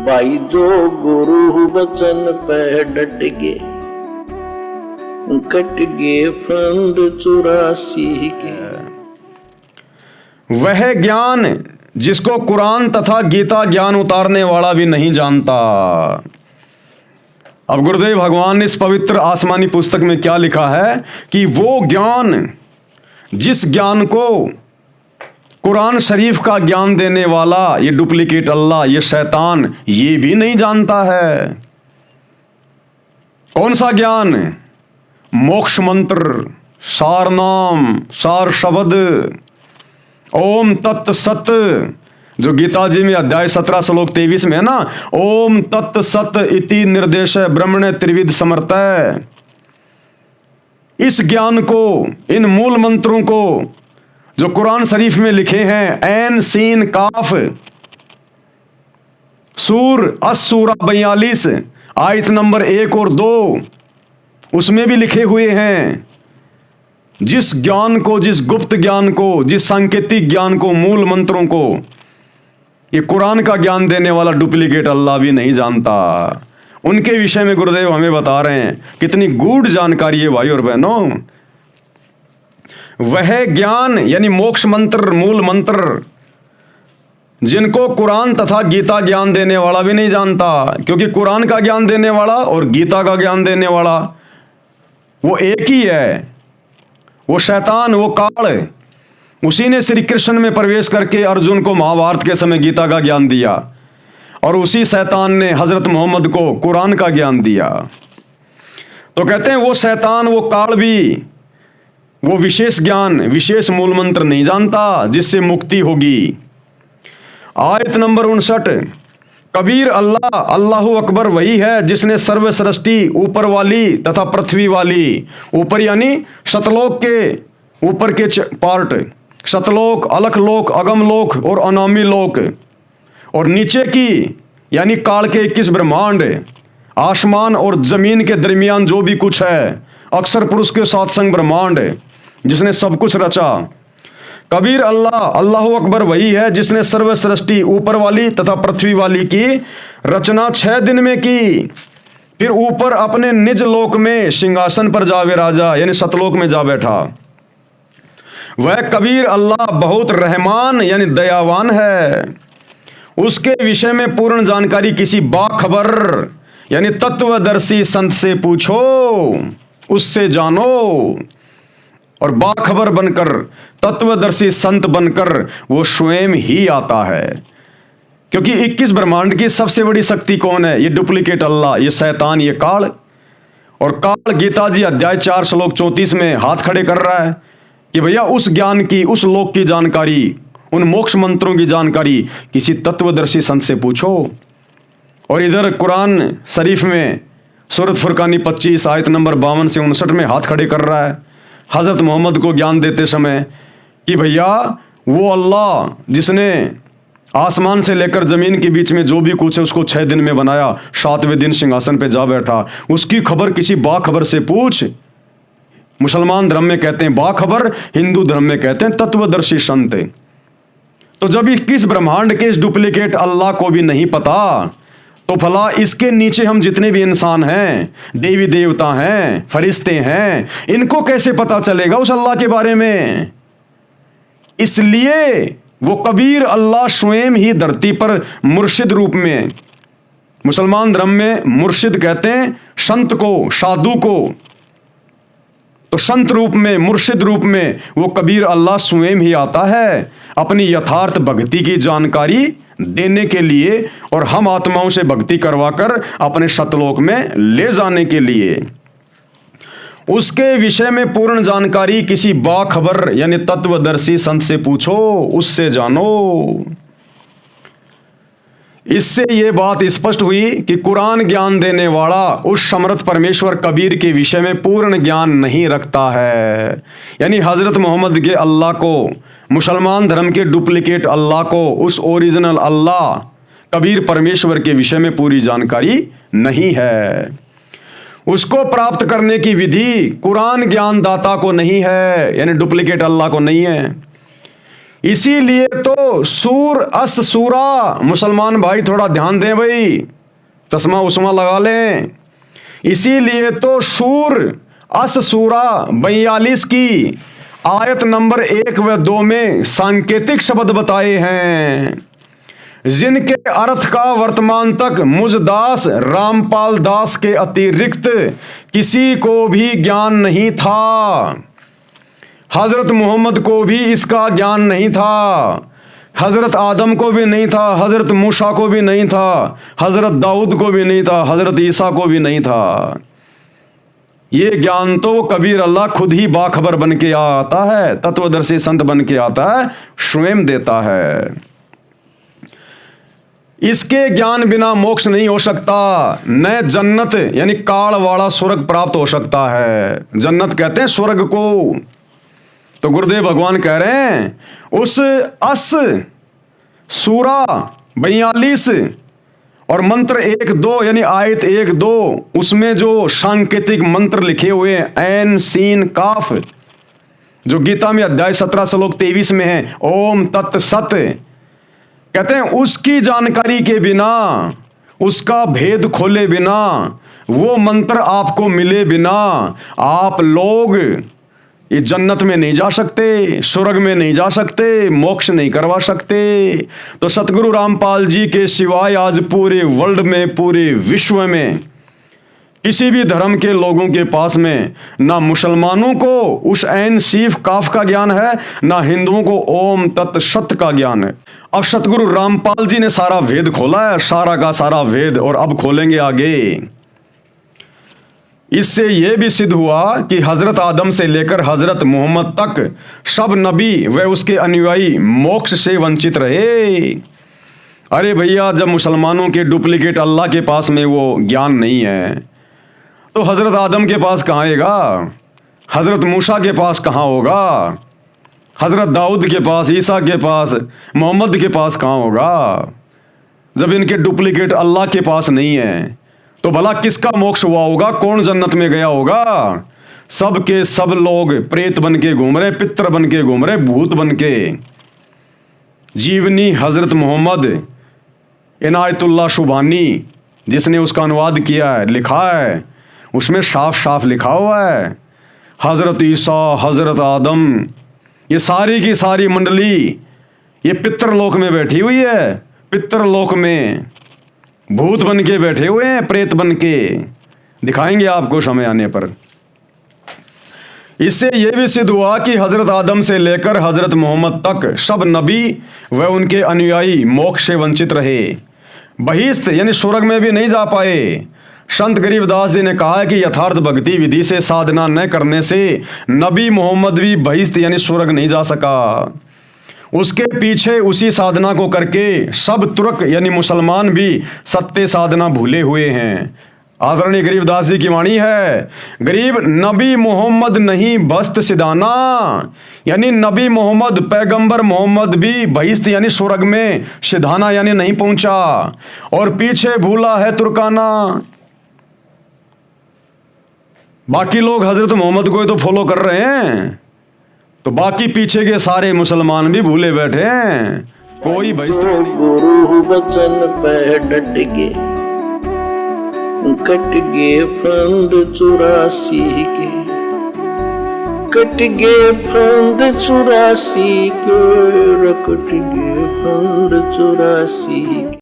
भाई जो गुरु वचन पे डट गे, कट गे फंद 84 के। वह ज्ञान जिसको कुरान तथा गीता ज्ञान उतारने वाला भी नहीं जानता। अब गुरुदेव भगवान ने इस पवित्र आसमानी पुस्तक में क्या लिखा है कि वो ज्ञान, जिस ज्ञान को कुरान शरीफ का ज्ञान देने वाला ये डुप्लीकेट अल्लाह, ये शैतान, ये भी नहीं जानता है। कौन सा ज्ञान? मोक्ष मंत्र, सार नाम, सार शब्द, ओम तत् सत, जो गीता जी में अध्याय 17 श्लोक 23 में है ना, ओम तत् सत इति निर्देश ब्रह्मण त्रिविध समर्थ। इस ज्ञान को, इन मूल मंत्रों को जो कुरान शरीफ में लिखे हैं, ऐन सीन काफ सूर अस्सूरा 42 आयत नंबर 1 और 2, उसमें भी लिखे हुए हैं। जिस ज्ञान को, जिस गुप्त ज्ञान को, जिस सांकेतिक ज्ञान को, मूल मंत्रों को ये कुरान का ज्ञान देने वाला डुप्लीकेट अल्लाह भी नहीं जानता, उनके विषय में गुरुदेव हमें बता रहे हैं। कितनी गूढ़ जानकारी है भाई और बहनों। वह ज्ञान यानी मोक्ष मंत्र, मूल मंत्र, जिनको कुरान तथा गीता ज्ञान देने वाला भी नहीं जानता, क्योंकि कुरान का ज्ञान देने वाला और गीता का ज्ञान देने वाला वो एक ही है। वो शैतान, वो काल, उसी ने श्री कृष्ण में प्रवेश करके अर्जुन को महाभारत के समय गीता का ज्ञान दिया, और उसी शैतान ने हजरत मोहम्मद को कुरान का ज्ञान दिया। तो कहते हैं वो शैतान, वो काल भी वो विशेष ज्ञान, विशेष मूल मंत्र नहीं जानता जिससे मुक्ति होगी। आयत नंबर 59, कबीर अल्लाह, अल्लाहु अकबर वही है जिसने सर्व सृष्टि, ऊपर वाली तथा पृथ्वी वाली, ऊपर यानी शतलोक के ऊपर के पार्ट, शतलोक, अलखलोक, अगमलोक और अनामी लोक, और नीचे की यानी काल के 21 ब्रह्मांड, आसमान और जमीन के दरमियान जो भी कुछ है, अक्षर पुरुष के साथ संग ब्रह्मांड, जिसने सब कुछ रचा। कबीर अल्लाह, अल्लाहु अकबर वही है जिसने सर्व सृष्टि, ऊपर वाली तथा पृथ्वी वाली की रचना 6 दिन में की, फिर ऊपर अपने निज लोक में सिंहासन पर जा विराजा यानी सतलोक में जा बैठा। वह कबीर अल्लाह बहुत रहमान यानी दयावान है। उसके विषय में पूर्ण जानकारी किसी बाखबर यानी तत्वदर्शी संत से पूछो, उससे जानो। और बाखबर बनकर, तत्वदर्शी संत बनकर वो स्वयं ही आता है, क्योंकि 21 ब्रह्मांड की सबसे बड़ी शक्ति कौन है? ये डुप्लीकेट अल्लाह, ये शैतान, ये काल। और काल गीता जी अध्याय 4 श्लोक 34 में हाथ खड़े कर रहा है कि भैया उस ज्ञान की, उस लोक की जानकारी, उन मोक्ष मंत्रों की जानकारी किसी तत्वदर्शी संत से पूछो। और इधर कुरान शरीफ में सूरत फुरकानी 25 आयत नंबर 52 से 59 में हाथ खड़े कर रहा है हजरत मोहम्मद को ज्ञान देते समय कि भैया वो अल्लाह जिसने आसमान से लेकर जमीन के बीच में जो भी कुछ है उसको 6 दिन में बनाया, 7वें दिन सिंहासन पे जा बैठा, उसकी खबर किसी बाखबर से पूछ। मुसलमान धर्म में कहते हैं बाखबर, हिंदू धर्म में कहते हैं तत्वदर्शी संत। तो जब 21 ब्रह्मांड के इस डुप्लीकेट अल्लाह को भी नहीं पता, तो भला इसके नीचे हम जितने भी इंसान हैं, देवी देवता हैं, फरिश्ते हैं, इनको कैसे पता चलेगा उस अल्लाह के बारे में? इसलिए वो कबीर अल्लाह स्वयं ही धरती पर मुर्शिद रूप में, मुसलमान धर्म में मुर्शिद कहते हैं संत को, साधु को, तो संत रूप में, मुर्शिद रूप में वो कबीर अल्लाह स्वयं ही आता है अपनी यथार्थ भक्ति की जानकारी देने के लिए और हम आत्माओं से भक्ति करवाकर अपने सतलोक में ले जाने के लिए। उसके विषय में पूर्ण जानकारी किसी बाखबर यानी तत्वदर्शी संत से पूछो, उससे जानो। इससे यह बात स्पष्ट हुई कि कुरान ज्ञान देने वाला उस समर्थ परमेश्वर कबीर के विषय में पूर्ण ज्ञान नहीं रखता है, यानी हजरत मोहम्मद के अल्लाह को, मुसलमान धर्म के डुप्लीकेट अल्लाह को, उस ओरिजिनल अल्लाह कबीर परमेश्वर के विषय में पूरी जानकारी नहीं है। उसको प्राप्त करने की विधि कुरान ज्ञान दाता को नहीं है, यानी डुप्लीकेट अल्लाह को नहीं है। इसीलिए तो सूर अस सूरा, मुसलमान भाई थोड़ा ध्यान दें भाई, चश्मा उस्मा लगा लें। इसीलिए तो सूर अस सूरा 42 की आयत नंबर 1 व 2 में सांकेतिक शब्द बताए हैं, जिनके अर्थ का वर्तमान तक मुझदास रामपाल दास के अतिरिक्त किसी को भी ज्ञान नहीं था। हजरत मोहम्मद को भी इसका ज्ञान नहीं था, हजरत आदम को भी नहीं था, हजरत मूसा को भी नहीं था, हजरत दाऊद को भी नहीं था, हजरत ईसा को भी नहीं था। ये ज्ञान तो कबीर अल्लाह खुद ही बाखबर बन के आता है, तत्वदर्शी संत बन के आता है, स्वयं देता है। इसके ज्ञान बिना मोक्ष नहीं हो सकता, न जन्नत यानी काल वाला स्वर्ग प्राप्त हो सकता है। जन्नत कहते हैं स्वर्ग को। तो गुरुदेव भगवान कह रहे हैं उस अस सूरा 42 और मंत्र 1-2 यानी आयत 1-2 उसमें जो सांकेतिक मंत्र लिखे हुए हैं ऐन सीन काफ, जो गीता में अध्याय 17 श्लोक 23 में है, ओम तत् सत, कहते हैं उसकी जानकारी के बिना, उसका भेद खोले बिना, वो मंत्र आपको मिले बिना आप लोग इस जन्नत में नहीं जा सकते, स्वर्ग में नहीं जा सकते, मोक्ष नहीं करवा सकते। तो सतगुरु रामपाल जी के सिवाय आज पूरे वर्ल्ड में, पूरे विश्व में किसी भी धर्म के लोगों के पास में ना मुसलमानों को उस ऐन सीफ काफ का ज्ञान है, ना हिंदुओं को ओम तत् सत का ज्ञान है। अब सतगुरु रामपाल जी ने सारा वेद खोला है, सारा का सारा वेद, और अब खोलेंगे आगे। इससे यह भी सिद्ध हुआ कि हजरत आदम से लेकर हजरत मोहम्मद तक सब नबी व उसके अनुयायी मोक्ष से वंचित रहे। अरे भैया, जब मुसलमानों के डुप्लीकेट अल्लाह के पास में वो ज्ञान नहीं है तो हजरत आदम के पास कहाँ आएगा, हजरत मूसा के पास कहाँ होगा, हजरत दाऊद के पास, ईसा के पास, मोहम्मद के पास कहाँ होगा। जब इनके डुप्लीकेट अल्लाह के पास नहीं है तो भला किसका मोक्ष हुआ होगा, कौन जन्नत में गया होगा। सब के सब लोग प्रेत बन के घूम रहे, पितर बन के घूम रहे, भूत बन के। जीवनी हजरत मोहम्मद इनायतुल्लाह शुभानी जिसने उसका अनुवाद किया है, लिखा है, उसमें साफ साफ लिखा हुआ है हजरत ईसा, हजरत आदम, ये सारी की सारी मंडली ये पितरलोक में बैठी हुई है, पितरलोक में भूत बन के बैठे हुए हैं, प्रेत बन के। दिखाएंगे आपको समय आने पर। इससे यह भी सिद्ध हुआ कि हजरत आदम से लेकर हजरत मोहम्मद तक सब नबी व उनके अनुयायी मोक्ष से वंचित रहे, बहिश्त यानी स्वर्ग में भी नहीं जा पाए। संत गरीबदास जी ने कहा है कि यथार्थ भक्ति विधि से साधना न करने से नबी मोहम्मद भी बहिश्त यानी स्वर्ग नहीं जा सका। उसके पीछे उसी साधना को करके सब तुर्क यानी मुसलमान भी सत्य साधना भूले हुए हैं। आदरणीय गरीबदास जी की वाणी है, गरीब नबी मोहम्मद नहीं बस्त सिदाना, यानी नबी मोहम्मद पैगंबर मोहम्मद भी बहिश्त यानी स्वर्ग में सिधाना यानी नहीं पहुंचा, और पीछे भूला है तुर्काना। बाकी लोग हजरत मोहम्मद को तो फॉलो कर रहे हैं, तो बाकी पीछे के सारे मुसलमान भी भूले बैठे हैं। कोई बहिश्त तो गुरु बचन पे डट के कट गए फंद 84 के, कट गए फंद 84 के, कट गए फंद 84 के।